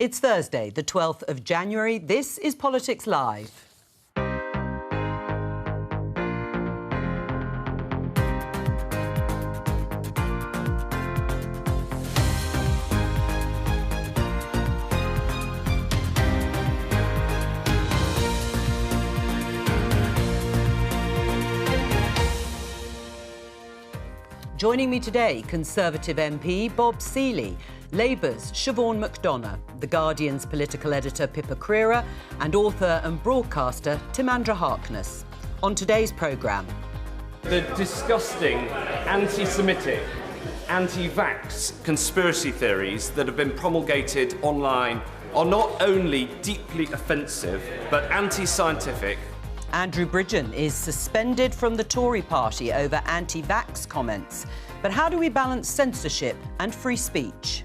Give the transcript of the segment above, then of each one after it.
It's Thursday, the 12th of January. This is Politics Live. Joining me today, Conservative MP Bob Seeley, Labour's Siobhan McDonough, The Guardian's political editor Pippa Crerar, and author and broadcaster Timandra Harkness. On today's programme, the disgusting anti-Semitic, anti-vax conspiracy theories that have been promulgated online are not only deeply offensive, but anti-scientific. Andrew Bridgen is suspended from the Tory party over anti-vax comments. But how do we balance censorship and free speech?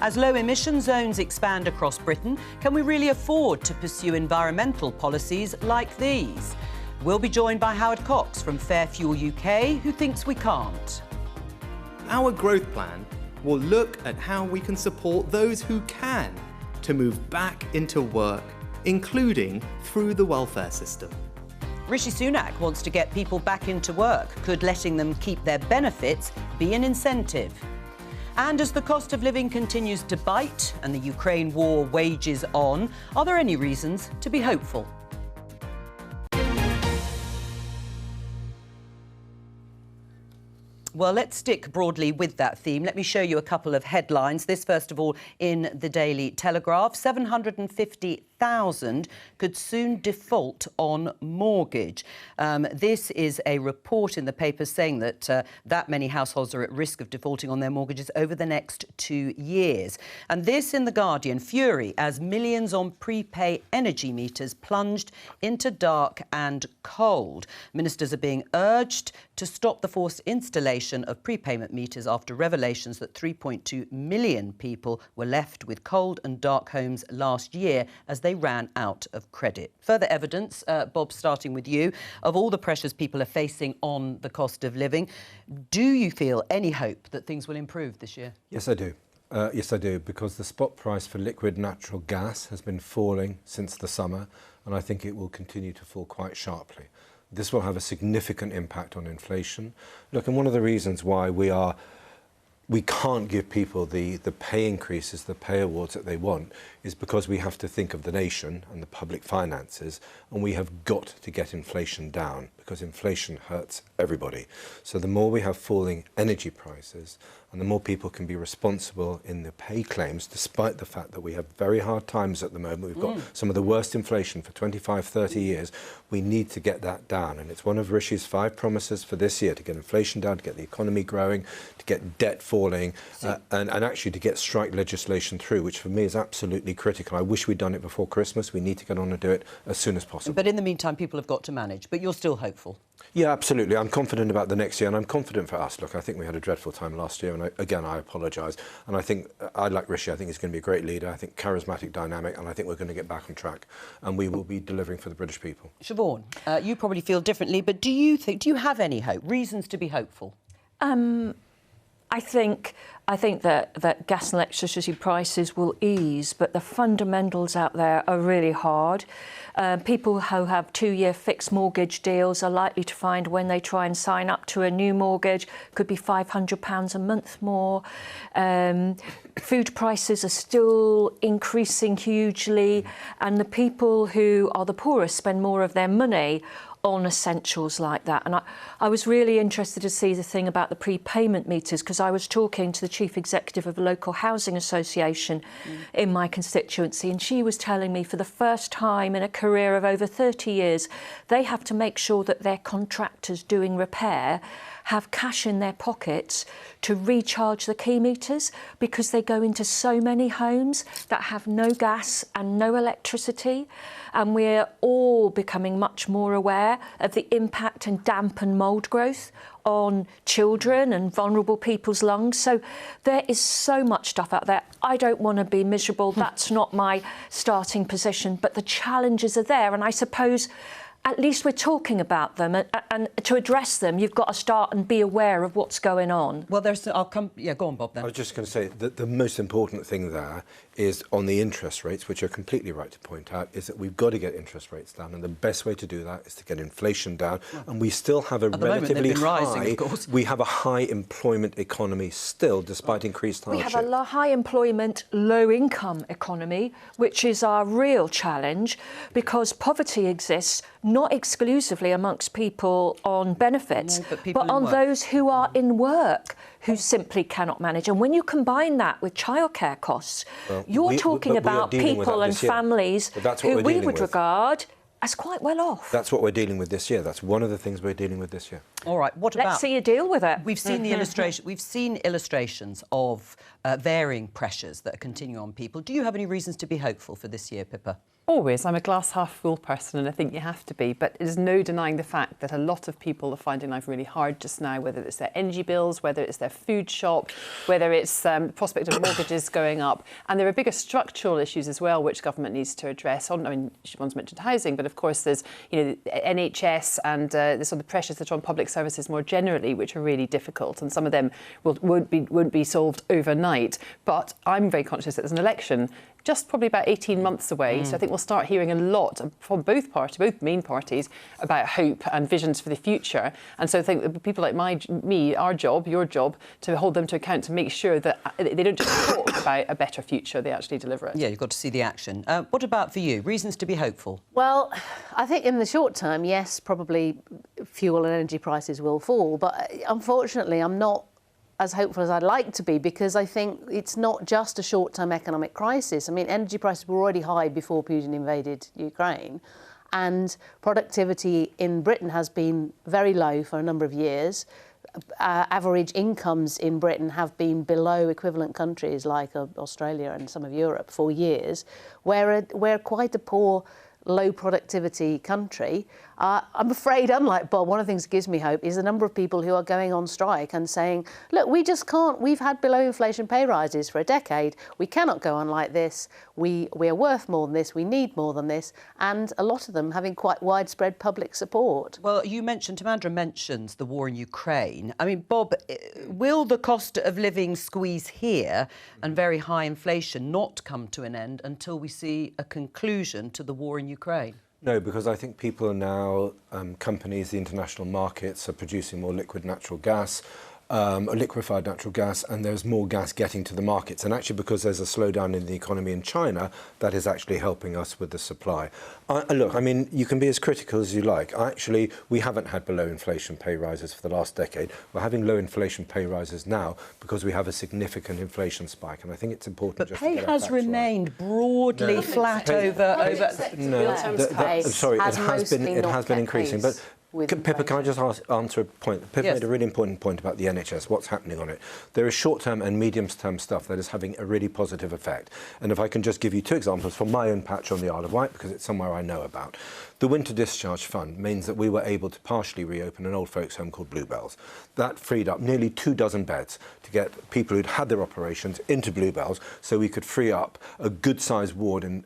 As low-emission zones expand across Britain, can we really afford to pursue environmental policies like these? We'll be joined by Howard Cox from Fair Fuel UK, who thinks we can't. Our growth plan will look at how we can support those who can to move back into work, including through the welfare system. Rishi Sunak wants to get people back into work. Could letting them keep their benefits be an incentive? And as the cost of living continues to bite and the Ukraine war wages on, are there any reasons to be hopeful? Well, let's stick broadly with that theme. Let me show you a couple of headlines. This, first of all, in the Daily Telegraph. 750,000 could soon default on mortgage. This is a report in the paper saying that that many households are at risk of defaulting on their mortgages over the next 2 years. And this in The Guardian, fury as millions on prepay energy meters plunged into dark and cold. Ministers are being urged to stop the forced installation of prepayment meters after revelations that 3.2 million people were left with cold and dark homes last year as they ran out of credit. Further evidence, Bob, starting with you, of all the pressures people are facing on the cost of living. Do you feel any hope that things will improve this year? Yes, I do. Yes, I do, because the spot price for liquid natural gas has been falling since the summer, and I think it will continue to fall quite sharply. This will have a significant impact on inflation. Look, and one of the reasons why we can't give people the pay increases, the pay awards that they want, is because we have to think of the nation and the public finances, and we have got to get inflation down, because inflation hurts everybody. So the more we have falling energy prices, and the more people can be responsible in the pay claims, despite the fact that we have very hard times at the moment. We've got some of the worst inflation for 25, 30 years. We need to get that down. And it's one of Rishi's 5 promises for this year, to get inflation down, to get the economy growing, to get debt falling, and actually to get strike legislation through, which for me is absolutely critical. I wish we'd done it before Christmas. We need to get on and do it as soon as possible. But in the meantime, people have got to manage. But you're still hopeful? Yeah, absolutely. I'm confident about the next year, and I'm confident for us. Look, I think we had a dreadful time last year, and I apologise. And I think, I like Rishi, I think he's going to be a great leader. I think charismatic, dynamic, and I think we're going to get back on track, and we will be delivering for the British people. Siobhan, you probably feel differently, but do you have any hope, reasons to be hopeful? I think that gas and electricity prices will ease, but the fundamentals out there are really hard. People who have 2-year fixed mortgage deals are likely to find when they try and sign up to a new mortgage could be £500 a month more. Food prices are still increasing hugely, and the people who are the poorest spend more of their money on essentials like that. And I was really interested to see the thing about the prepayment meters, because I was talking to the chief executive of a local housing association in my constituency, and she was telling me for the first time in a career of over 30 years, they have to make sure that their contractors doing repair have cash in their pockets to recharge the key meters, because they go into so many homes that have no gas and no electricity. And we're all becoming much more aware of the impact and damp and mould growth on children and vulnerable people's lungs. So there is so much stuff out there. I don't want to be miserable. That's not my starting position. But the challenges are there. And I suppose at least we're talking about them, and to address them, you've got to start and be aware of what's going on. Well, I'll come. Yeah, go on, Bob. Then I was just going to say that the most important thing there is on the interest rates, which you're completely right to point out, is that we've got to get interest rates down, and the best way to do that is to get inflation down. And we still have a relatively high. We have a high employment economy still, despite increased hardship. We have a high employment, low income economy, which is our real challenge, because poverty exists not exclusively amongst people on benefits, but on those who are in work, who simply cannot manage. And when you combine that with childcare costs, you're talking about people and families who we would regard as quite well off. That's what we're dealing with this year. That's one of the things we're dealing with this year. All right, what about... Let's see you deal with it. We've seen the illustration. We've seen illustrations of varying pressures that continue on people. Do you have any reasons to be hopeful for this year, Pippa? Always. I'm a glass half full person, and I think you have to be. But there's no denying the fact that a lot of people are finding life really hard just now, whether it's their energy bills, whether it's their food shop, whether it's the prospect of mortgages going up. And there are bigger structural issues as well, which government needs to address. I mean, one's mentioned housing, but of course there's NHS and the sort of pressures that are on public services more generally, which are really difficult. And some of them won't be solved overnight. But I'm very conscious that there's an election just probably about 18 months away. So I think we'll start hearing a lot from both main parties, about hope and visions for the future. And so I think that people like our job, your job, to hold them to account, to make sure that they don't just talk about a better future, they actually deliver it. Yeah, you've got to see the action. What about for you? Reasons to be hopeful? Well, I think in the short term, yes, probably fuel and energy prices will fall. But unfortunately, I'm not as hopeful as I'd like to be, because I think it's not just a short-term economic crisis. I mean, energy prices were already high before Putin invaded Ukraine, and productivity in Britain has been very low for a number of years. Average incomes in Britain have been below equivalent countries like Australia and some of Europe for years. We're quite a poor, low productivity country. I'm afraid, unlike Bob, one of the things that gives me hope is the number of people who are going on strike and saying, look, we just can't, we've had below inflation pay rises for a decade, we cannot go on like this, we are worth more than this, we need more than this, and a lot of them having quite widespread public support. Well, Tamandra mentions the war in Ukraine. I mean, Bob, will the cost of living squeeze here and very high inflation not come to an end until we see a conclusion to the war in Ukraine? No, because I think people are now, companies, the international markets are producing more liquid natural gas, liquefied natural gas, and there's more gas getting to the markets. And actually, because there's a slowdown in the economy in China, that is actually helping us with the supply. Look, I mean, you can be as critical as you like. Actually, we haven't had below inflation pay rises for the last decade. We're having low inflation pay rises now because we have a significant inflation spike. And I think it's important but just pay to get has remained broadly flat over... No, sorry, it has been increasing. But Pippa, can I just answer a point? Pippa made a really important point about the NHS, what's happening on it. There is short-term and medium-term stuff that is having a really positive effect. And if I can just give you two examples from my own patch on the Isle of Wight, because it's somewhere I know about. The Winter Discharge Fund means that we were able to partially reopen an old folks' home called Bluebells. That freed up nearly 24 beds to get people who'd had their operations into Bluebells, so we could free up a good-sized ward in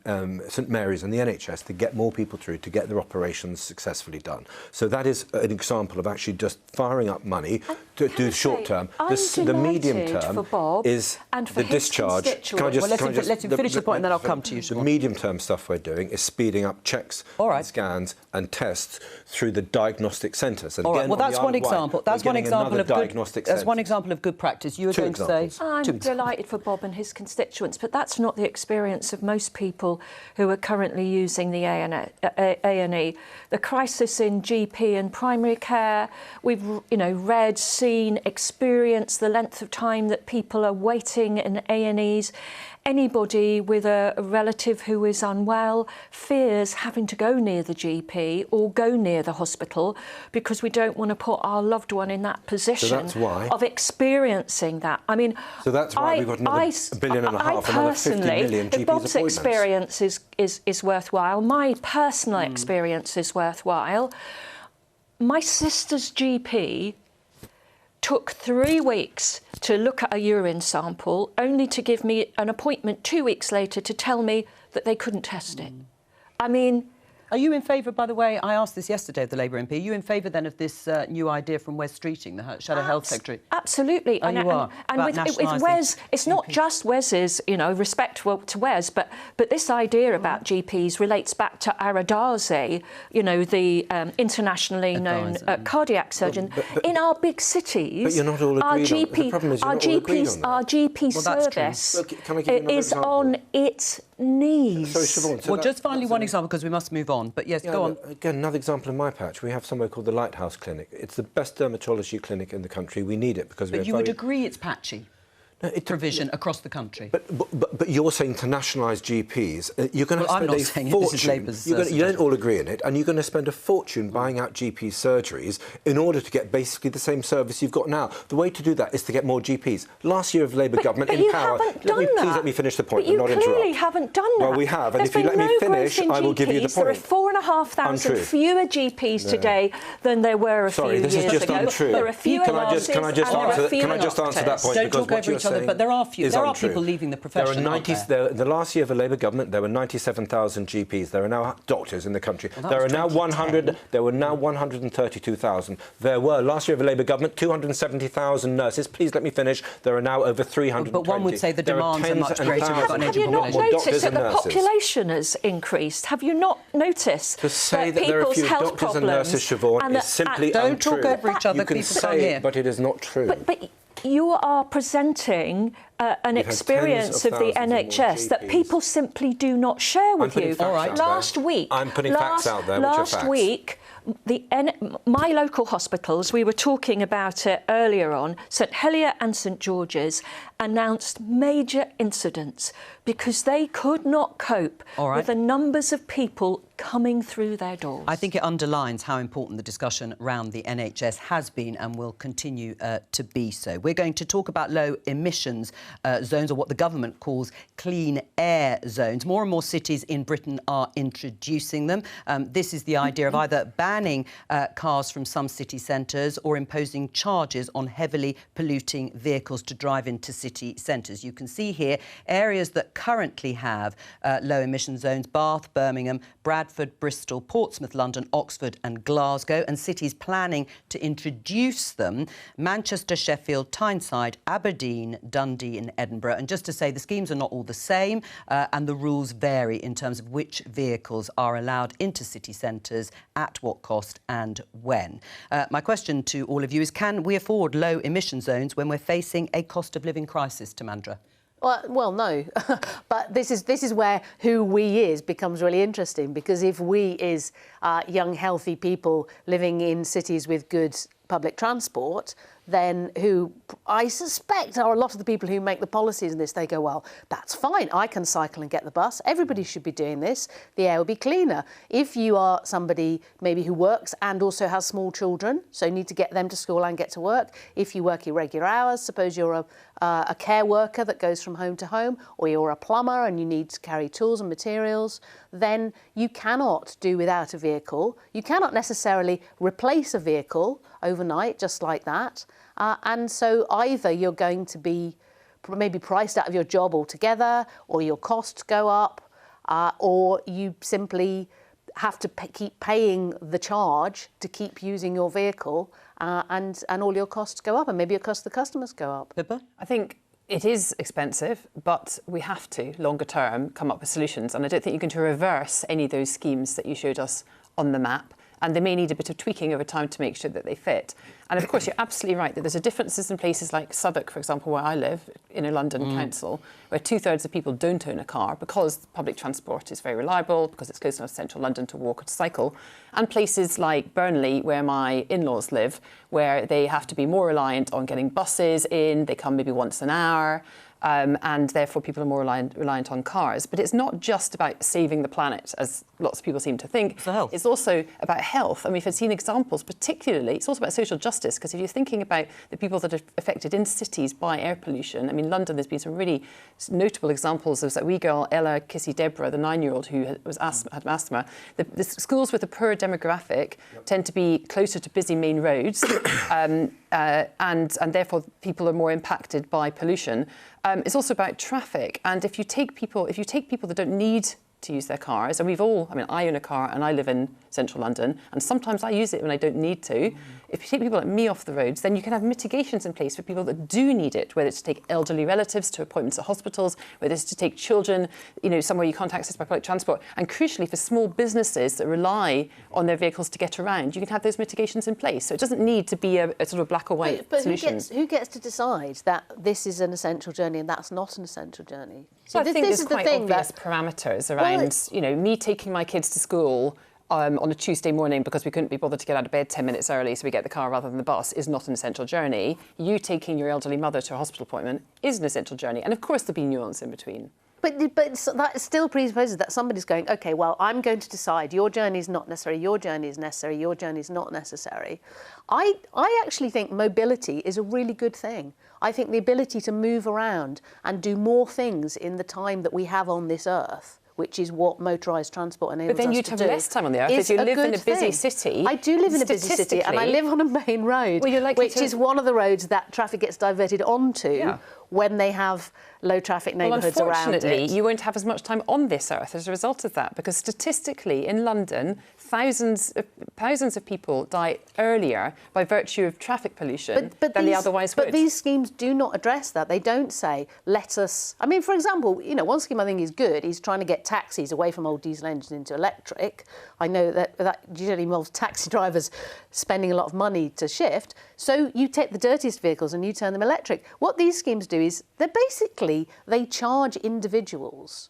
St Mary's and the NHS to get more people through, to get their operations successfully done. So that is an example of actually just firing up money to do the short term. The medium term is the discharge. Let's finish the point and then I'll come to you. The medium term stuff we're doing is speeding up checks, scans and tests through the diagnostic centres. All right. Well, that's one example. That's one example of good practice. You were going to say. I'm delighted for Bob and his constituents, but that's not the experience of most people who are currently using the A&E. The crisis in GP and primary care, we've read, seen, experienced the length of time that people are waiting in A&Es. Anybody with a relative who is unwell fears having to go near the GP or go near the hospital because we don't want to put our loved one in that position of experiencing that. I mean, so that's why we've got another $1.5 billion, another 50 million GPs if Bob's appointments. Experience is worthwhile, my personal experience is worthwhile. My sister's GP took 3 weeks to look at a urine sample, only to give me an appointment 2 weeks later to tell me that they couldn't test it. I mean, Are you in favour, by the way, I asked this yesterday of the Labour MP, are you in favour then of this new idea from Wes Streeting, the Shadow Health Secretary? Absolutely. Oh, you are? And with Wes, it's not just Wes's, respect to Wes, but this idea about GPs relates back to Aradazi, the internationally known cardiac surgeon. In our big cities, but you're not all agreed on. The problem is you're not all agreed on that. Our GP service is on its knees. Sorry, Siobhan, well, just finally one example, because we must move on. But yes, go on. Again, another example in my patch. We have somewhere called the Lighthouse Clinic. It's the best dermatology clinic in the country. We need it because But you would agree it's patchy? Provision across the country. But you're saying to nationalise GPs, you're going to spend I'm not a saying fortune. This is Labour's you don't all agree on it, and you're going to spend a fortune buying out GP surgeries in order to get basically the same service you've got now. The way to do that is to get more GPs. Last year of Labour government in power. Please let me finish the point and not interrupt. You clearly haven't done that. Well, we have, and if you let me finish, I will give you the point. There are 4,500 fewer GPs today than there were a few years ago. Sorry, this is just untrue. There are fewer nurses and there are fewer answer that point? Don't talk over each other, but there are few. There are people leaving the profession. The last year of the Labour government, there were 97,000 GPs. There are now doctors in the country. There are now 100. There were now 132,000. There were last year of the Labour government 270,000 nurses. Please let me finish. There are now over 320. But one would say the demands are much greater. Have you not noticed that the population has increased? Have you not noticed to say that there are a few health doctors and nurses, Siobhan, is simply untrue. Don't talk over each other. You can say it, but it is not true. But you are presenting an experience of the NHS that people simply do not share with you. Last week, I'm putting facts out there. Last week, my local hospitals, we were talking about it earlier on, St Helier and St George's announced major incidents because they could not cope with the numbers of people coming through their doors. I think it underlines how important the discussion around the NHS has been and will continue to be so. We're going to talk about low emissions zones, or what the government calls clean air zones. More and more cities in Britain are introducing them. This is the idea of either banning cars from some city centres or imposing charges on heavily polluting vehicles to drive into city centres. You can see here areas that currently have low emission zones: Bath, Birmingham, Bradford, Bristol, Portsmouth, London, Oxford and Glasgow, and cities planning to introduce them: Manchester, Sheffield, Tyneside, Aberdeen, Dundee and Edinburgh. And just to say, the schemes are not all the same and the rules vary in terms of which vehicles are allowed into city centres, at what cost and when. My question to all of you is, can we afford low emission zones when we're facing a cost of living crisis, Tamandra? Well, no, but this is where who we is becomes really interesting, because if we is young, healthy people living in cities with good public transport, then who I suspect are a lot of the people who make the policies in this, they go, well, that's fine, I can cycle and get the bus, everybody should be doing this, the air will be cleaner. If you are somebody maybe who works and also has small children, so you need to get them to school and get to work, if you work irregular hours, suppose you're a care worker that goes from home to home, or you're a plumber and you need to carry tools and materials, then you cannot do without a vehicle. You cannot necessarily replace a vehicle overnight just like that. And so either you're going to be maybe priced out of your job altogether, or your costs go up, or you simply have to keep paying the charge to keep using your vehicle, and all your costs go up, and maybe your cost to the customers go up. Pippa? I think it is expensive, but we have to, longer term, come up with solutions. And I don't think you're going to reverse any of those schemes that you showed us on the map. And they may need a bit of tweaking over time to make sure that they fit. And of course, you're absolutely right that there's differences in places like Southwark, for example, where I live, in a London council, where 2/3 of people don't own a car because public transport is very reliable, because it's close enough to central London to walk or to cycle. And places like Burnley, where my in-laws live, where they have to be more reliant on getting buses in, they come maybe once an hour, and therefore people are more reliant on cars. But it's not just about saving the planet, as lots of people seem to think. It's also about health. I mean, we've seen examples, particularly, it's also about social justice, because if you're thinking about the people that are affected in cities by air pollution, I mean, London, there's been some really notable examples. There was that wee girl, Ella Kissy Deborah, the 9-year-old who had asthma. The schools with a poor demographic tend to be closer to busy main roads, and therefore people are more impacted by pollution. It's also about traffic, and if you take people that don't need to use their cars, and I own a car and I live in central London, and sometimes I use it when I don't need to. If you take people like me off the roads, then you can have mitigations in place for people that do need it, whether it's to take elderly relatives to appointments at hospitals, whether it's to take children, somewhere you can't access by public transport. And crucially, for small businesses that rely on their vehicles to get around, you can have those mitigations in place. So it doesn't need to be a sort of black or white solution. But who gets to decide that this is an essential journey and that's not an essential journey? So I think there's quite obvious parameters around, me taking my kids to school on a Tuesday morning because we couldn't be bothered to get out of bed 10 minutes early, so we get the car rather than the bus, is not an essential journey. You taking your elderly mother to a hospital appointment is an essential journey. And of course there'll be nuance in between. But that still presupposes that somebody's going, OK, well, I'm going to decide your journey is not necessary, your journey is necessary, your journey is not necessary. I actually think mobility is a really good thing. I think the ability to move around and do more things in the time that we have on this earth, which is what motorised transport enables us to do. But then you'd have less time on the earth if you live in a busy city. I do live in a busy city and I live on a main road, which is one of the roads that traffic gets diverted onto when they have low traffic neighbourhoods around it. Unfortunately, you won't have as much time on this earth as a result of that, because statistically in London, thousands of people die earlier by virtue of traffic pollution than they otherwise would. But these schemes do not address that. They don't say, let us... I mean, for example, one scheme I think is good is trying to get taxis away from old diesel engines into electric. I know that usually involves taxi drivers spending a lot of money to shift. So you take the dirtiest vehicles and you turn them electric. What these schemes do is they charge individuals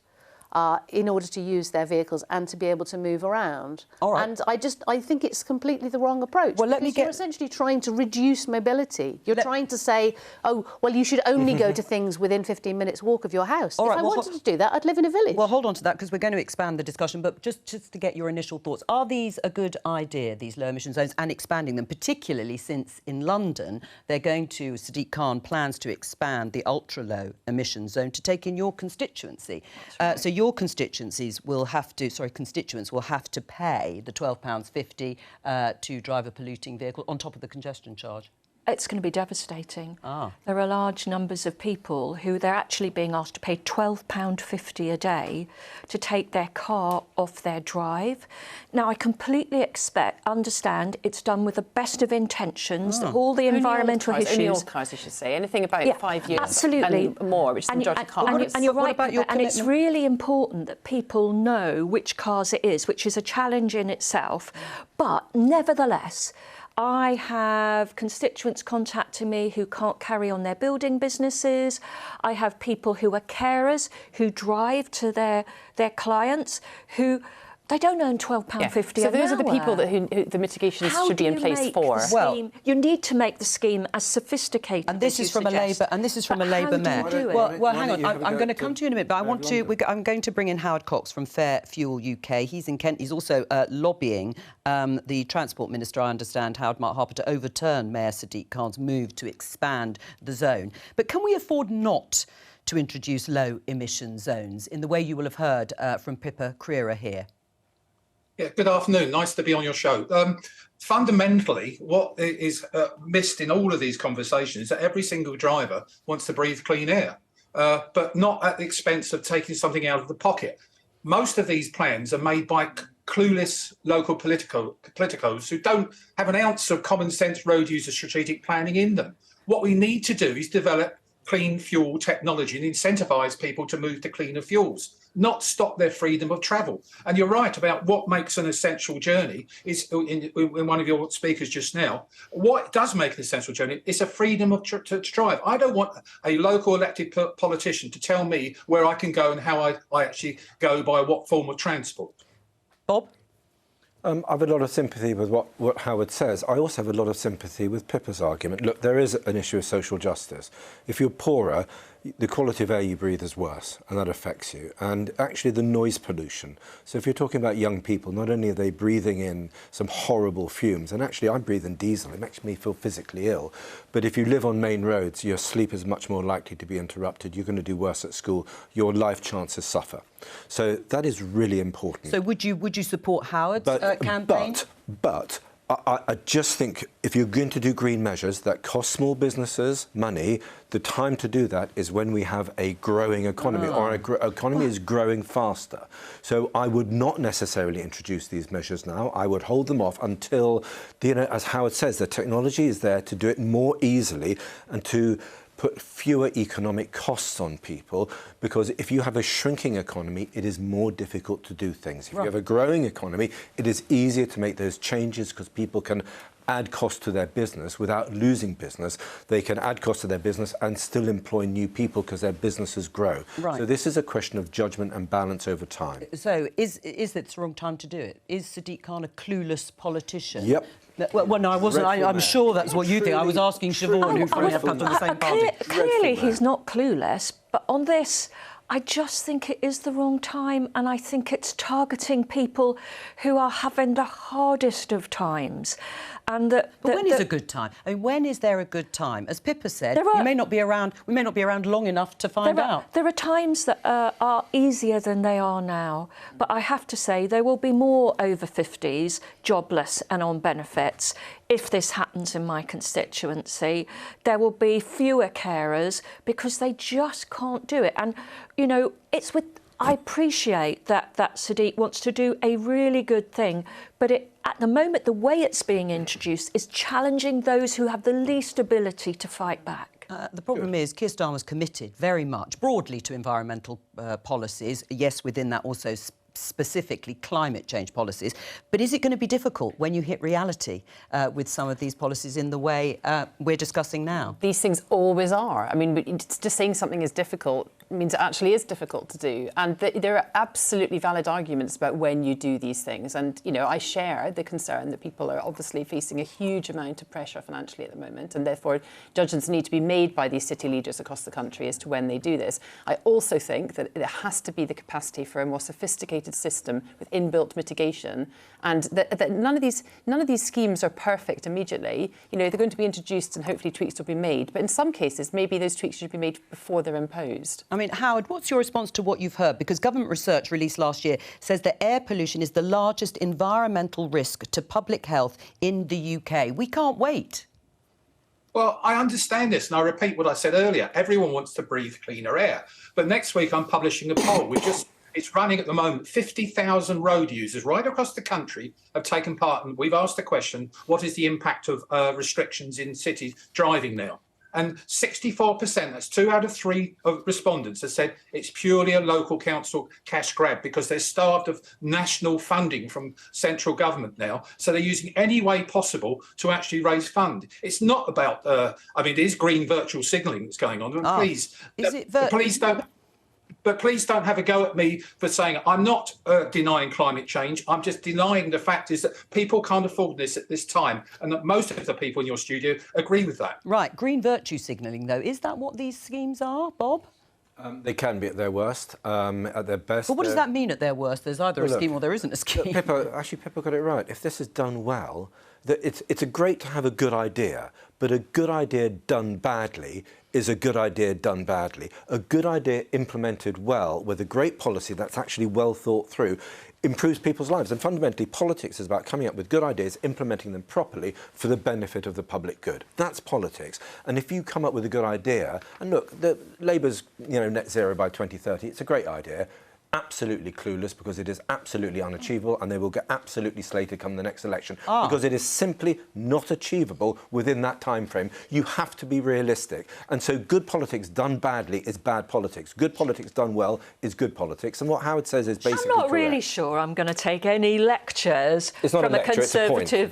in order to use their vehicles and to be able to move around. All right. And I think it's completely the wrong approach. Well, you're essentially trying to reduce mobility. You're trying to say, oh, well, you should only go to things within 15 minutes walk of your house. If I wanted to do that, I'd live in a village. Well, hold on to that, because we're going to expand the discussion, but just to get your initial thoughts, are these a good idea, these low emission zones, and expanding them, particularly since in London they're going to, Sadiq Khan plans to expand the ultra low emission zone to take in your constituency. Right. So your constituents will have to pay the £12.50 to drive a polluting vehicle on top of the congestion charge. It's going to be devastating. There are large numbers of people who they're actually being asked to pay £12.50 a day to take their car off their drive. Now, I completely understand it's done with the best of intentions, all the environmental issues. Only old cars, I should say. Anything about 5 years absolutely. And more, which is the majority of cars. And you're right, and it's really important that people know which cars it is, which is a challenge in itself. But nevertheless, I have constituents contacting me who can't carry on their building businesses. I have people who are carers who drive to their clients who... They don't earn £12.50 an hour. So those are the people who the mitigations should be in place for. Well, you need to make the scheme as sophisticated. And this is from a Labour. And this is from a Labour mayor. Well, hang on. I'm going to come to you in a minute, but I'm going to bring in Howard Cox from Fair Fuel UK. He's in Kent. He's also lobbying the Transport Minister, I understand, Howard Mark Harper, to overturn Mayor Sadiq Khan's move to expand the zone. But can we afford not to introduce low emission zones in the way you will have heard from Pippa Crerar here? Yeah, good afternoon. Nice to be on your show. Fundamentally, what is missed in all of these conversations is that every single driver wants to breathe clean air, but not at the expense of taking something out of the pocket. Most of these plans are made by clueless local politicos who don't have an ounce of common sense road user strategic planning in them. What we need to do is develop clean fuel technology and incentivise people to move to cleaner fuels, not stop their freedom of travel. And you're right about what makes an essential journey is, in one of your speakers just now, what does make an essential journey is a freedom of to drive. I don't want a local elected politician to tell me where I can go and how I actually go by what form of transport. Bob? I have a lot of sympathy with what Howard says. I also have a lot of sympathy with Pippa's argument. Look, there is an issue of social justice. If you're poorer, the quality of air you breathe is worse, and that affects you. And actually the noise pollution. So if you're talking about young people, not only are they breathing in some horrible fumes, and actually I breathe in diesel, it makes me feel physically ill. But if you live on main roads, your sleep is much more likely to be interrupted. You're going to do worse at school. Your life chances suffer. So that is really important. So would you support Howard's campaign? But I just think if you're going to do green measures that cost small businesses money, the time to do that is when we have a growing economy or our economy is growing faster. So I would not necessarily introduce these measures now. I would hold them off until, as Howard says, the technology is there to do it more easily and to put fewer economic costs on people, because if you have a shrinking economy, it is more difficult to do things. If you have a growing economy, it is easier to make those changes because people can add cost to their business without losing business. They can add cost to their business and still employ new people because their businesses grow. Right. So this is a question of judgment and balance over time. So is it the wrong time to do it? Is Sadiq Khan a clueless politician? Yep. Well, no, I wasn't. I'm sure that's what you think. I was asking Siobhan, who probably comes from the same party. Clearly, he's not clueless. But on this, I just think it is the wrong time, and I think it's targeting people who are having the hardest of times. And but when is a good time? I mean, when is there a good time? As Pippa said, you may not be around. We may not be around long enough to find out. There are times that are easier than they are now. But I have to say, there will be more over 50s jobless and on benefits if this happens in my constituency. There will be fewer carers because they just can't do it. And it's with. I appreciate that Sadiq wants to do a really good thing, but at the moment, the way it's being introduced is challenging those who have the least ability to fight back. The problem is Keir Starmer's committed very much broadly to environmental policies. Yes, within that also specifically climate change policies. But is it going to be difficult when you hit reality with some of these policies in the way we're discussing now? These things always are. I mean, just saying something is difficult means it actually is difficult to do. And there are absolutely valid arguments about when you do these things. And, I share the concern that people are obviously facing a huge amount of pressure financially at the moment. And therefore, judgments need to be made by these city leaders across the country as to when they do this. I also think that there has to be the capacity for a more sophisticated system with inbuilt mitigation. And that none of these schemes are perfect immediately. They're going to be introduced and hopefully tweaks will be made. But in some cases, maybe those tweaks should be made before they're imposed. I mean, Howard, what's your response to what you've heard? Because government research released last year says that air pollution is the largest environmental risk to public health in the UK. We can't wait. Well, I understand this, and I repeat what I said earlier. Everyone wants to breathe cleaner air. But next week, I'm publishing a poll. It's running at the moment. 50,000 road users right across the country have taken part, and we've asked the question, what is the impact of restrictions in cities driving now? And 64%, that's 2 out of 3 of respondents, have said it's purely a local council cash grab because they're starved of national funding from central government now. So they're using any way possible to actually raise fund. It's not about, it is green virtual signalling that's going on. Please, please don't have a go at me for saying I'm not denying climate change. I'm just denying the fact is that people can't afford this at this time, and that most of the people in your studio agree with that. Right, green virtue signalling, though, is that what these schemes are, Bob? They can be at their worst, at their best. But what does that mean at their worst? There's either a scheme or there isn't a scheme. Pippa got it right. If this is done well, it's great to have a good idea, but a good idea done badly is a good idea done badly. A good idea implemented well with a great policy that's actually well thought through improves people's lives. And fundamentally, politics is about coming up with good ideas, implementing them properly for the benefit of the public good. That's politics. And if you come up with a good idea, and look, Labour's net zero by 2030, it's a great idea. Absolutely clueless because it is absolutely unachievable, and they will get absolutely slated come the next election because it is simply not achievable within that time frame. You have to be realistic, and so good politics done badly is bad politics. Good politics done well is good politics, and what Howard says is basically I'm not really sure I'm going to take any lectures from Conservative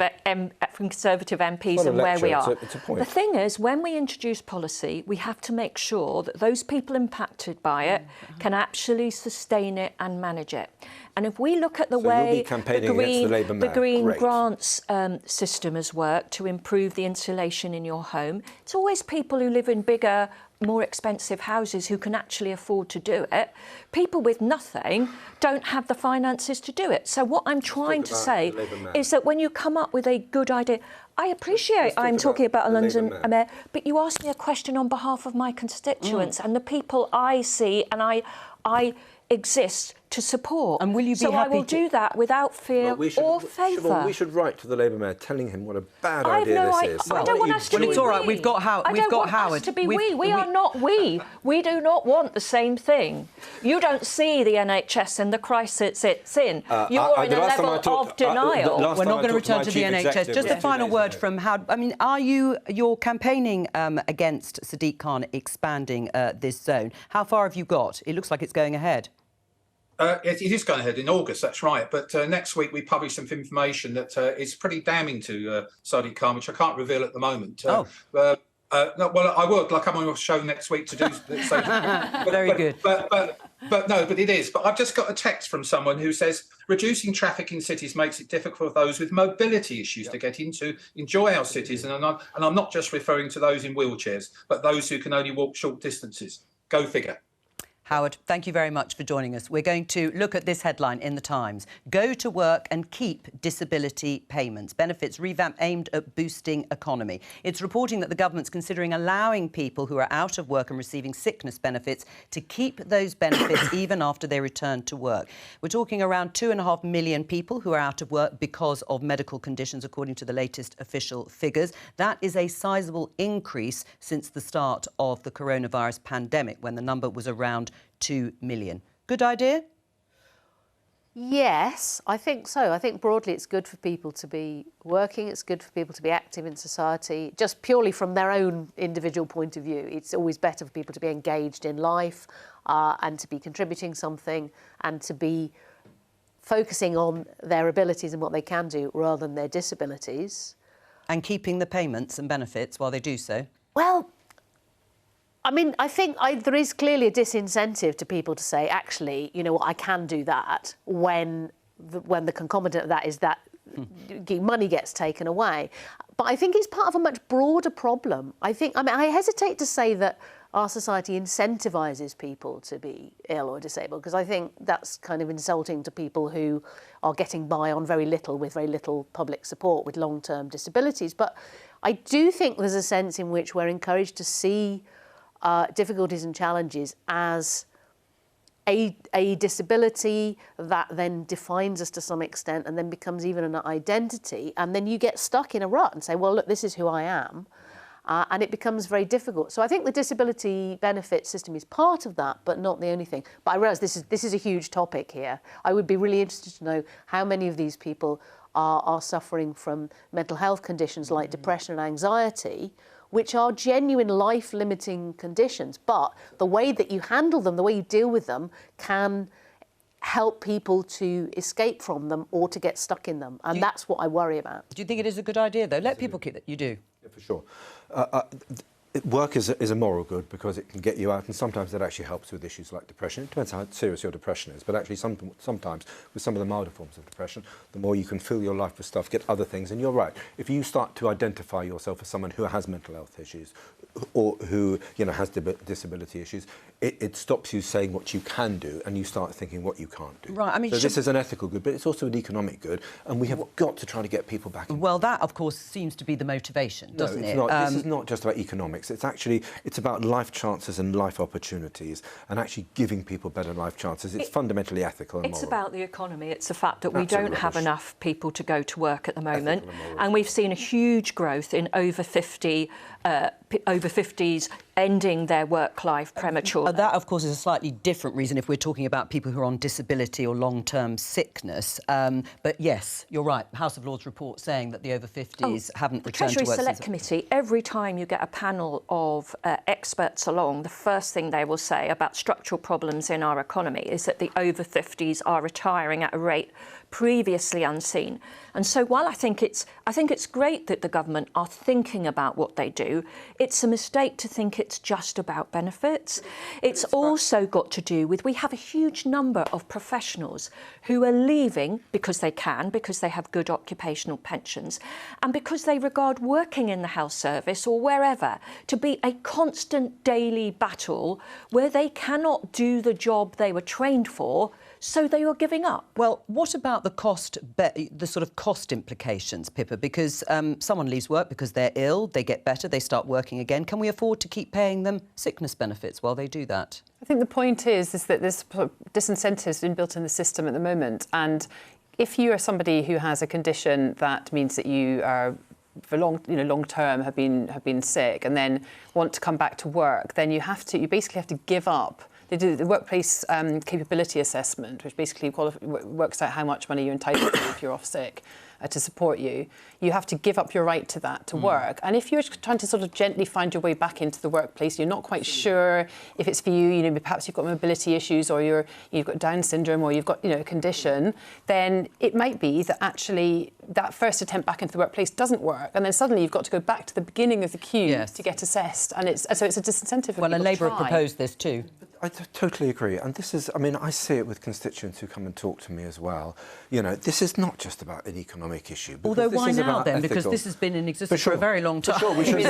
MPs and where we are. It's a point. The thing is, when we introduce policy, we have to make sure that those people impacted by it can actually sustain it and manage it. And if we look at the way the green grants system has worked to improve the insulation in your home, it's always people who live in bigger, more expensive houses who can actually afford to do it. People with nothing don't have the finances to do it. So what I'm trying to say is that when you come up with a good idea, I appreciate I'm talking about a London mayor, but you asked me a question on behalf of my constituents and the people I see and I exist to support. And will you be so happy I will to... do that without fear or favour. We should write to the Labour Mayor telling him what a bad I have idea no this is. I don't want us to be it's all right. we. We've got Howard. I don't want us to be we. We are not we. We do not want the same thing. You don't see the NHS and the crisis it's in. You're in a level of denial. We're not going to return to the NHS. Just a final word from Howard. I mean, you're campaigning against Sadiq Khan expanding this zone. How far have you got? It looks like it's going ahead. It is going ahead in August, that's right. But next week we publish some information that is pretty damning to Sadiq Khan, which I can't reveal at the moment. No, well, I would. Like, I'm on your show next week to do. Very good. But it is. But I've just got a text from someone who says reducing traffic in cities makes it difficult for those with mobility issues to get into, enjoy our cities, and I'm not just referring to those in wheelchairs, but those who can only walk short distances. Go figure. Howard, thank you very much for joining us. We're going to look at this headline in The Times. Go to work and keep disability payments. Benefits revamp aimed at boosting economy. It's reporting that the government's considering allowing people who are out of work and receiving sickness benefits to keep those benefits even after they return to work. We're talking around 2.5 million people who are out of work because of medical conditions, according to the latest official figures. That is a sizable increase since the start of the coronavirus pandemic, when the number was around 2 million. Good idea? Yes, I think so. I think broadly it's good for people to be working, it's good for people to be active in society, just purely from their own individual point of view. It's always better for people to be engaged in life and to be contributing something and to be focusing on their abilities and what they can do rather than their disabilities. And keeping the payments and benefits while they do so? Well, I mean, I think there is clearly a disincentive to people to say, actually, you know what, I can do that when the concomitant of that is that money gets taken away. But I think it's part of a much broader problem. I hesitate to say that our society incentivises people to be ill or disabled, because I think that's kind of insulting to people who are getting by on very little, with very little public support, with long-term disabilities. But I do think there's a sense in which we're encouraged to see difficulties and challenges as a disability that then defines us to some extent and then becomes even an identity, and then you get stuck in a rut and say, well, look, this is who I am, and it becomes very difficult. So I think the disability benefit system is part of that, but not the only thing. But I realise this is a huge topic here. I would be really interested to know how many of these people are suffering from mental health conditions like depression and anxiety, which are genuine life-limiting conditions, but the way that you handle them, the way you deal with them, can help people to escape from them or to get stuck in them. And that's what I worry about. Do you think it is a good idea, though? Let people keep it. You do? Yeah, for sure. Work is a moral good because it can get you out, and sometimes that actually helps with issues like depression. It depends how serious your depression is, but actually sometimes with some of the milder forms of depression, the more you can fill your life with stuff, get other things. And you're right, if you start to identify yourself as someone who has mental health issues or who has disability issues, it stops you saying what you can do and you start thinking what you can't do. Right. I mean, so this is an ethical good, but it's also an economic good, and we have got to try to get people back. Well, that, of course, seems to be the motivation, doesn't it? This is not just about economics. It's about life chances and life opportunities, and actually giving people better life chances. It's fundamentally ethical and moral. It's about the economy. It's the fact that we don't have enough people to go to work at the moment, and we've seen a huge growth in over 50s ending their work life prematurely. That, of course, is a slightly different reason if we're talking about people who are on disability or long-term sickness. But yes, you're right. House of Lords report saying that the over 50s haven't returned to work. The Treasury Select Committee, every time you get a panel of experts along, the first thing they will say about structural problems in our economy is that the over 50s are retiring at a rate previously unseen. And so while I think it's great that the government are thinking about what they do, it's a mistake to think it's just about benefits. It's also got to do with, we have a huge number of professionals who are leaving because they can, because they have good occupational pensions, and because they regard working in the health service or wherever to be a constant daily battle where they cannot do the job they were trained for so they are giving up. Well, what about the sort of cost implications, Pippa? Because someone leaves work because they're ill, they get better, they start working again. Can we afford to keep paying them sickness benefits while they do that? I think the point is that there's disincentives been built in the system at the moment, and if you are somebody who has a condition that means that you are for long term have been sick and then want to come back to work, then you basically have to give up. They do the workplace capability assessment, which basically works out how much money you're entitled to if you're off sick to support you. You have to give up your right to that to work. And if you're trying to sort of gently find your way back into the workplace, you're not quite sure if it's for you, perhaps you've got mobility issues or you've got Down syndrome or you've got, a condition, then it might be that actually that first attempt back into the workplace doesn't work. And then suddenly you've got to go back to the beginning of the queue to get assessed. And so it's a disincentive for people to try. Well, and Labour have proposed this too. I totally agree. And this is, I see it with constituents who come and talk to me as well. This is not just about an economic issue. Although why now then? Because this has been in existence for a very long time. For sure,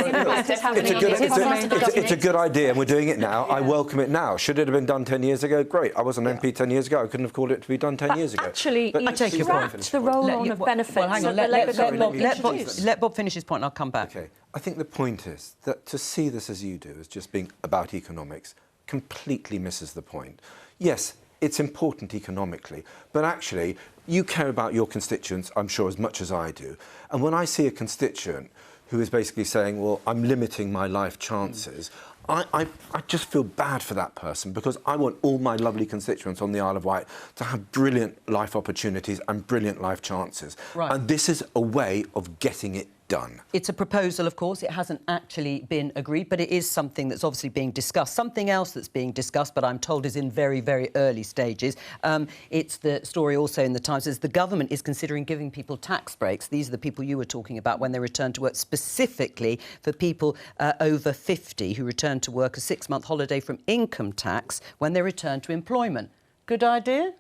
it's a good idea and we're doing it now. I welcome it now. Should it have been done 10 years ago? Great. I was an MP 10 years ago. I couldn't have called it to be done 10 years ago. Actually, I take your point. The roll-on of benefits. Well, hang on. Let Bob finish his point and I'll come back. Okay. I think the point is that to see this as you do, as just being about economics, completely misses the point. Yes, it's important economically, but actually you care about your constituents, I'm sure, as much as I do. And when I see a constituent who is basically saying, well, I'm limiting my life chances, I just feel bad for that person because I want all my lovely constituents on the Isle of Wight to have brilliant life opportunities and brilliant life chances. Right. And this is a way of getting it done. It's a proposal, of course. It hasn't actually been agreed, but it is something that's obviously being discussed. Something else that's being discussed, but I'm told is in very, very early stages. It's the story also in the Times says the government is considering giving people tax breaks. These are the people you were talking about when they return to work, specifically for people over 50 who return to work, a 6-month holiday from income tax when they return to employment. Good idea?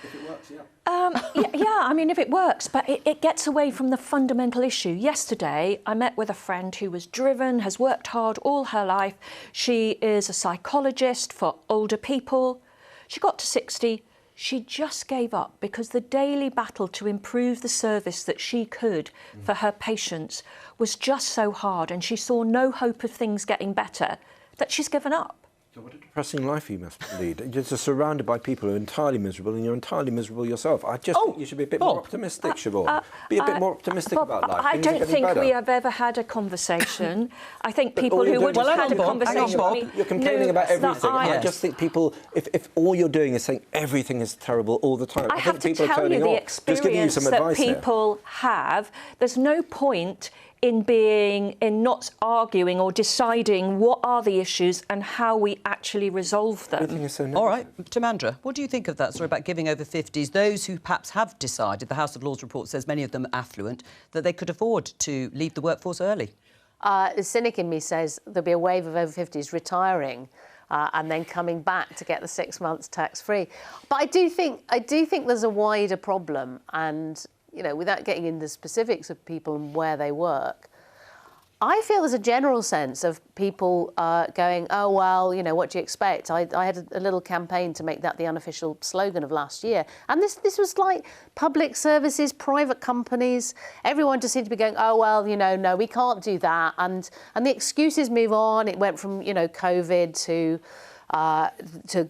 If it works, yeah. If it works, but it gets away from the fundamental issue. Yesterday, I met with a friend who was driven, has worked hard all her life. She is a psychologist for older people. She got to 60. She just gave up because the daily battle to improve the service that she could for her patients was just so hard, and she saw no hope of things getting better, that she's given up. So what a depressing life you must lead. You're just surrounded by people who are entirely miserable and you're entirely miserable yourself. I just think you should be a bit more optimistic, Siobhan. Be a bit more optimistic about life. I don't think we have ever had a conversation. I think people who would have had a conversation... Bob, you're complaining about everything. I just think people, if all you're doing is saying everything is terrible all the time, I have think to people are tell you turning the off. Just giving you experience some that advice people have. There's no point in not arguing or deciding what are the issues and how we actually resolve them. Everything is so All right, Tamandra, what do you think of that story about giving over 50s, those who perhaps have decided, the House of Lords report says many of them affluent, that they could afford to leave the workforce early? The cynic in me says there'll be a wave of over 50s retiring and then coming back to get the 6 months tax-free. But I do think there's a wider problem, and without getting into the specifics of people and where they work, I feel there's a general sense of people going, oh, well, what do you expect? I had a little campaign to make that the unofficial slogan of last year. And this was like public services, private companies, everyone just seemed to be going, oh, well, no, we can't do that. And the excuses move on. It went from, COVID to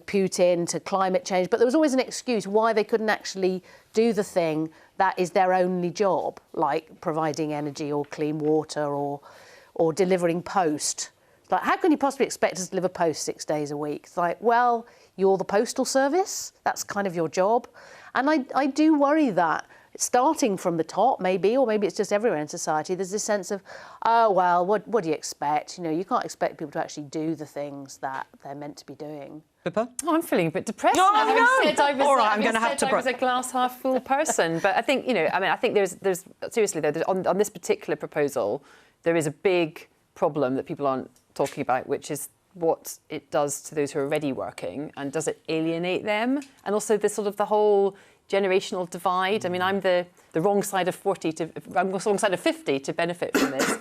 Putin to climate change. But there was always an excuse why they couldn't actually do the thing that is their only job, like providing energy or clean water or delivering post. Like, how can you possibly expect us to deliver post 6 days a week? It's like, well, you're the postal service. That's kind of your job. And I do worry that starting from the top, maybe, or maybe it's just everywhere in society, there's this sense of, oh, well, what do you expect? You can't expect people to actually do that they're meant to be doing. Pippa? Oh, I'm feeling a bit depressed. No, now, I'm going to have to. I was a glass half full person, but I think I think there's seriously though, on this particular proposal, there is a big problem that people aren't talking about, which is what it does to those who are already working, and does it alienate them, and also the whole generational divide. I mean, I'm the wrong side of 50 to benefit from this,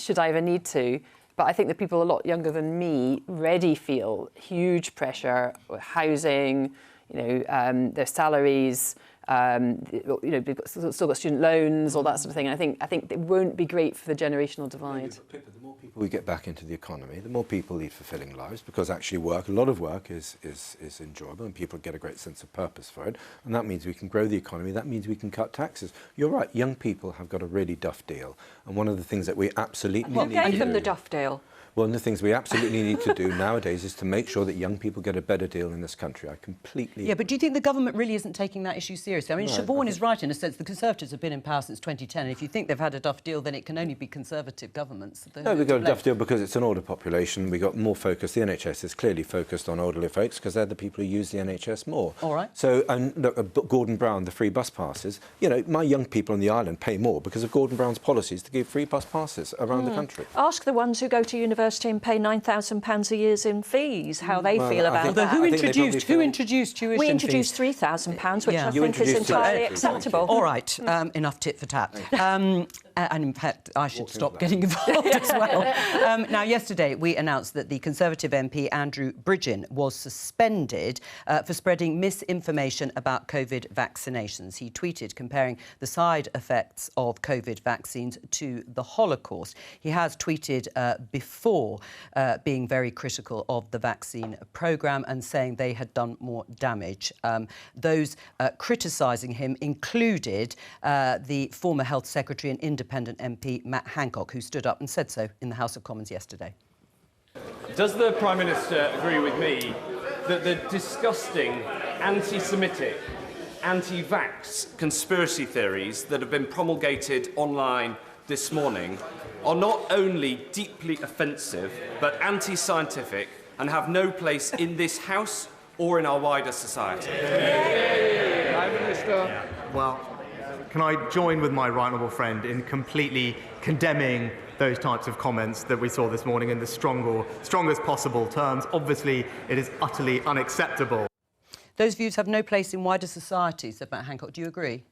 should I ever need to. But I think that people a lot younger than me already feel huge pressure with housing, their salaries. They've still got student loans, all that sort of thing. And I think it won't be great for the generational divide. Pippa, the more people we get back into the economy, the more people lead fulfilling lives, because actually a lot of work is enjoyable and people get a great sense of purpose for it. And that means we can grow the economy. That means we can cut taxes. You're right, young people have got a really duff deal. And one of the things that we absolutely need to do... Who gave them the duff deal? One of the things we absolutely need to do nowadays is to make sure that young people get a better deal in this country. I completely... Yeah, but do you think the government really isn't taking that issue seriously? I mean, Siobhan is right in a sense. The Conservatives have been in power since 2010, and if you think they've had a duff deal, then it can only be Conservative governments. No, we've got a duff deal because it's an older population. We've got more focus. The NHS is clearly focused on elderly folks because they're the people who use the NHS more. All right. So, and look, Gordon Brown, the free bus passes, my young people on the island pay more because of Gordon Brown's policies to give free bus passes around the country. Ask the ones who go to university and pay £9,000 a year in fees, how they feel about that. Who introduced tuition We introduced £3,000, which I think is entirely acceptable. All right, enough tit for tat. And in fact, I should stop getting involved as well. Now, yesterday we announced that the Conservative MP Andrew Bridgen was suspended for spreading misinformation about COVID vaccinations. He tweeted comparing the side effects of COVID vaccines to the Holocaust. He has tweeted before being very critical of the vaccine programme and saying they had done more damage. Those criticising him included the former Health Secretary and Independent MP Matt Hancock, who stood up and said so in the House of Commons yesterday. Does the Prime Minister agree with me that the disgusting anti-Semitic, anti-vax conspiracy theories that have been promulgated online this morning are not only deeply offensive but anti-scientific and have no place in this House or in our wider society? Prime Minister. Well, can I join with my right honourable friend in completely condemning those types of comments that we saw this morning in the strongest possible terms? Obviously, it is utterly unacceptable. Those views have no place in wider society, said Matt Hancock. Do you agree?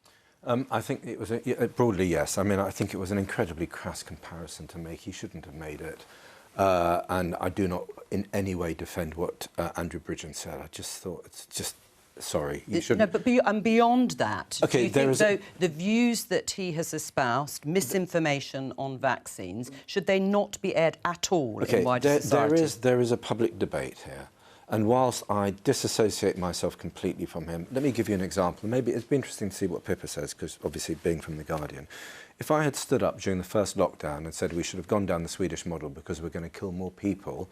I think it was broadly, yes. I mean, I think it was an incredibly crass comparison to make. He shouldn't have made it. And I do not in any way defend what Andrew Bridgen said. I just thought it's just... Sorry, you shouldn't. No, but beyond that, okay, do you think, the views that he has espoused, misinformation on vaccines, should they not be aired at all in wider society? There is a public debate here. And whilst I disassociate myself completely from him, let me give you an example. Maybe it'd be interesting to see what Pippa says, because obviously being from The Guardian. If I had stood up during the first lockdown and said we should have gone down the Swedish model because we're going to kill more people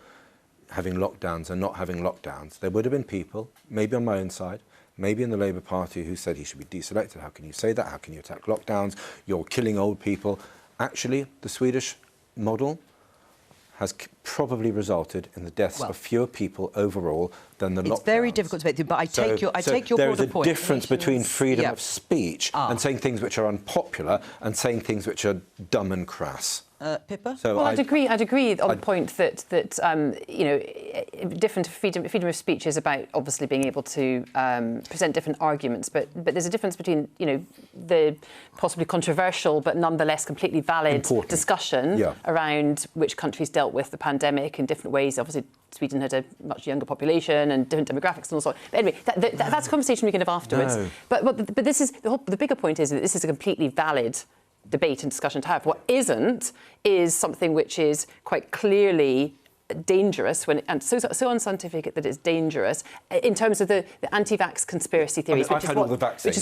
having lockdowns and not having lockdowns, there would have been people, maybe on my own side, maybe in the Labour Party, who said he should be deselected. How can you say that? How can you attack lockdowns? You're killing old people. Actually, the Swedish model has probably resulted in the deaths of fewer people overall than the lockdowns. It's very difficult to make, but I take your broader point. There is a difference between freedom of speech and saying things which are unpopular and saying things which are dumb and crass. Pippa? So well, I'd agree on the point that different freedom of speech is about obviously being able to present different arguments, but there's a difference between the possibly controversial but nonetheless completely valid discussion around which countries dealt with the pandemic in different ways. Obviously, Sweden had a much younger population and different demographics and all sorts. But anyway, that's a conversation we can have afterwards. No. But this is the bigger point is that this is a completely valid debate and discussion to have. What isn't is something which is quite clearly dangerous and so unscientific that it's dangerous in terms of the anti-vax conspiracy theories, which is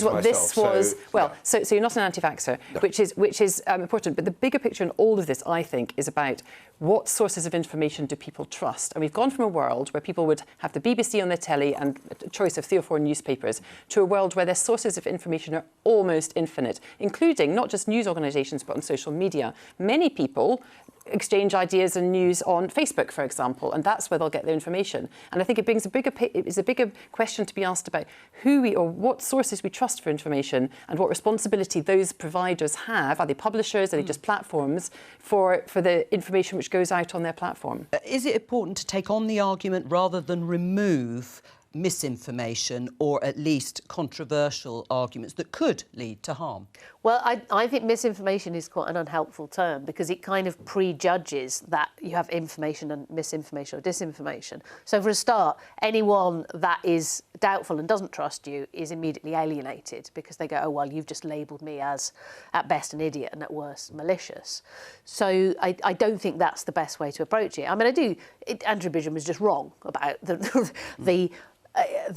what this was. So you're not an anti-vaxxer, no. which is important. But the bigger picture in all of this, I think, is about what sources of information do people trust? And we've gone from a world where people would have the BBC on their telly and a choice of 3 or 4 newspapers to a world where their sources of information are almost infinite, including not just news organisations but on social media. Many people exchange ideas and news on Facebook, for example, and that's where they'll get their information. And I think it brings a bigger question to be asked about what sources we trust for information and what responsibility those providers have. Are they publishers? Are they just platforms for the information which goes out on their platform? Is it important to take on the argument rather than remove misinformation or at least controversial arguments that could lead to harm? Well, I think misinformation is quite an unhelpful term because it kind of prejudges that you have information and misinformation or disinformation. So for a start, anyone that is doubtful and doesn't trust you is immediately alienated because they go, oh, well, you've just labelled me as, at best, an idiot and at worst, malicious. So I don't think that's the best way to approach it. I mean, Andrew Bridgen was just wrong about the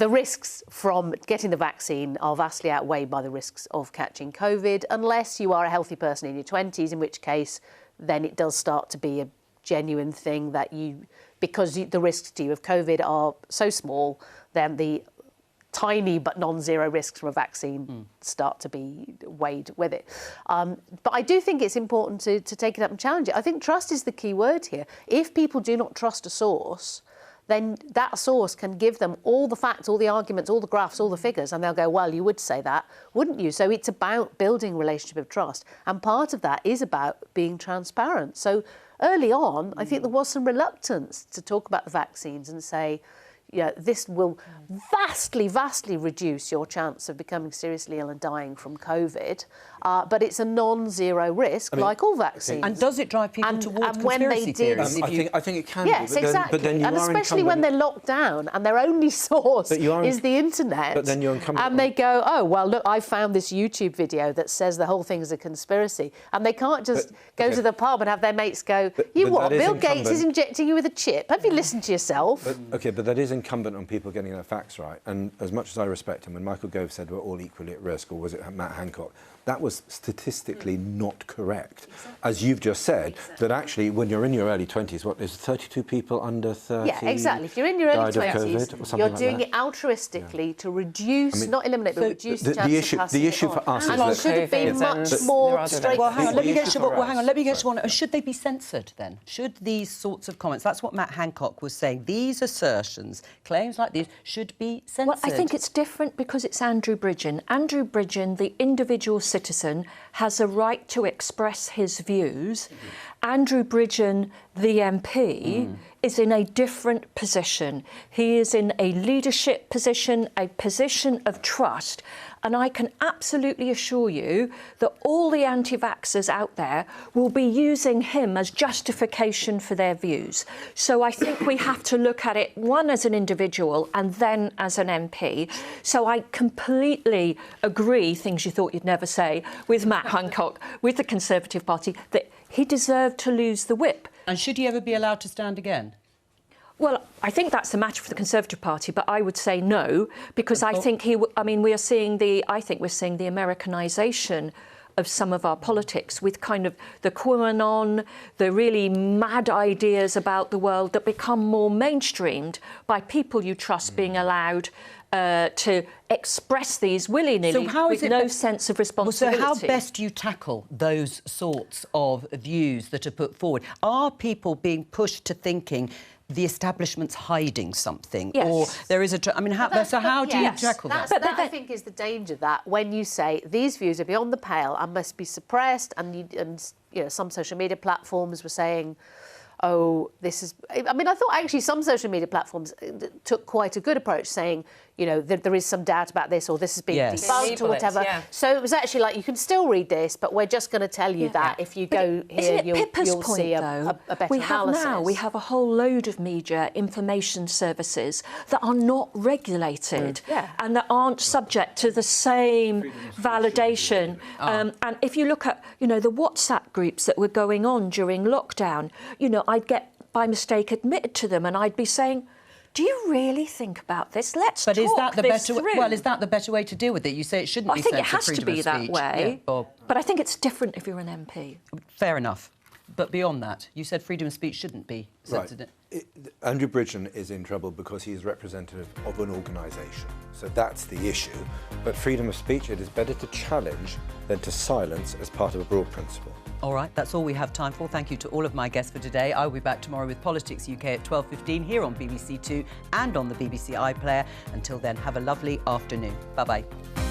risks from getting the vaccine are vastly outweighed by the risks of catching COVID, unless you are a healthy person in your 20s, in which case then it does start to be a genuine thing that because the risks to you of COVID are so small, then the tiny but non-zero risks from a vaccine start to be weighed with it. But I do think it's important to take it up and challenge it. I think trust is the key word here. If people do not trust a source, then that source can give them all the facts, all the arguments, all the graphs, all the figures, and they'll go, well, you would say that, wouldn't you? So it's about building a relationship of trust. And part of that is about being transparent. So early on, I think there was some reluctance to talk about the vaccines and say, yeah, this will vastly, vastly reduce your chance of becoming seriously ill and dying from COVID. But it's a non-zero risk, like all vaccines. And does it drive people towards conspiracy theories? I think it can. Yes, exactly. But then you and are especially when they're locked down and their only source is the internet. But then you're incumbent. And they go, oh, well, look, I found this YouTube video that says the whole thing is a conspiracy. And they can't just go to the pub and have their mates go, Bill Gates is injecting you with a chip. Have you listened to yourself? But that is incumbent on people getting their facts right. And as much as I respect him, when Michael Gove said we're all equally at risk, or was it Matt Hancock, that was statistically not correct. Exactly. As you've just said, that actually when you're in your early 20s, what, is 32 people under 30? Yeah, exactly. If you're in your early 20s, you're doing it altruistically to reduce, not eliminate, but reduce the chance of passing the issue for us is that... And should it be much more straightforward? Well, hang on, let me get to one. Should they be censored, then? Should these sorts of comments, that's what Matt Hancock was saying, these assertions, claims like these, should be censored? Well, I think it's different because it's Andrew Bridgen. Andrew Bridgen, the individual citizen, has a right to express his views. Andrew Bridgen, the MP, is in a different position. He is in a leadership position, a position of trust. And I can absolutely assure you that all the anti-vaxxers out there will be using him as justification for their views. So I think we have to look at it, one, as an individual and then as an MP. So I completely agree, things you thought you'd never say, with Matt Hancock, with the Conservative Party, that he deserved to lose the whip. And should he ever be allowed to stand again? Well, I think that's a matter for the Conservative Party, but I would say no, because I think we're seeing the Americanisation of some of our politics with kind of the QAnon, the really mad ideas about the world that become more mainstreamed by people you trust being allowed to express these willy-nilly with no sense of responsibility. So how best do you tackle those sorts of views that are put forward? Are people being pushed to thinking the establishment's hiding something, or there is a... I mean, how do you tackle that? That, I think, is the danger, that when you say these views are beyond the pale and must be suppressed, and you know, some social media platforms were saying, oh, this is... I mean, I thought actually some social media platforms took quite a good approach, saying, you know, there is some doubt about this, or this has been debunked or whatever. So it was actually like, you can still read this, but we're just going to tell you that if you go here, you'll see a better analysis. We have a whole load of media information services that are not regulated and that aren't subject to the same validation. And if you look at, you know, the WhatsApp groups that were going on during lockdown, you know, I'd get by mistake admitted to them and I'd be saying, do you really think about this? Let's talk this through. Well, is that the better way to deal with it? You say it shouldn't be censored, I think it has to be that way. Yeah. But I think it's different if you're an MP. Fair enough. But beyond that, you said freedom of speech shouldn't be censored. Right. Andrew Bridgen is in trouble because he is representative of an organisation. So that's the issue. But freedom of speech, it is better to challenge than to silence as part of a broad principle. All right, that's all we have time for. Thank you to all of my guests for today. I'll be back tomorrow with Politics UK at 12:15 here on BBC Two and on the BBC iPlayer. Until then, have a lovely afternoon. Bye-bye.